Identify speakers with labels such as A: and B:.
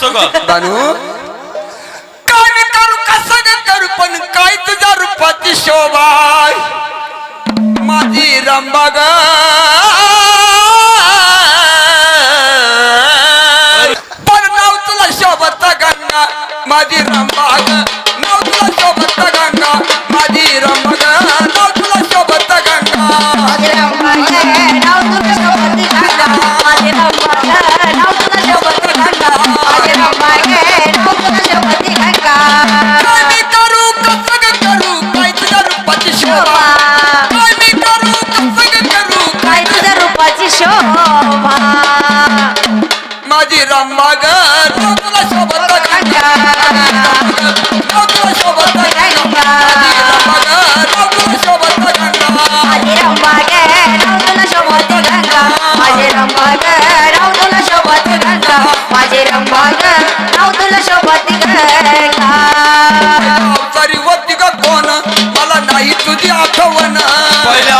A: नको
B: दानू काय मी करू कसं करू पण काय तुझ्या रूपाची शोभा माझी रंबा ग पण नाव तुला शोभत गंगा माझी रंबा ग नाव तुला शोभत गंगा माझी रंबा ग नाव तुला शोभत गंगा
C: माझे रंबा ग नाव तुला शोभत गंगा माझे रंबा ग नाव तुला शोभत गंगा माझे रंबा ग नाव तुला शोभत गंगा
B: काय मी करू कसं करू काय तुझ्या रूपाची शोभा काय मी करू कसं करू
C: काय तुझ्या रूपाची शोभा
B: माझी रंबा ग नाव तुला शोभत गंगा नाव तुला शोभत गंगा माझी रंबा ग नाव तुला शोभत गंगा
C: माझे रंबा ग नाव तुला शोभत गंगा माझे रंबा ग नाव तुला शोभत गंगा
B: अवतारी वती ग कोण मला नाही तुझी आठवण
A: पहिल्या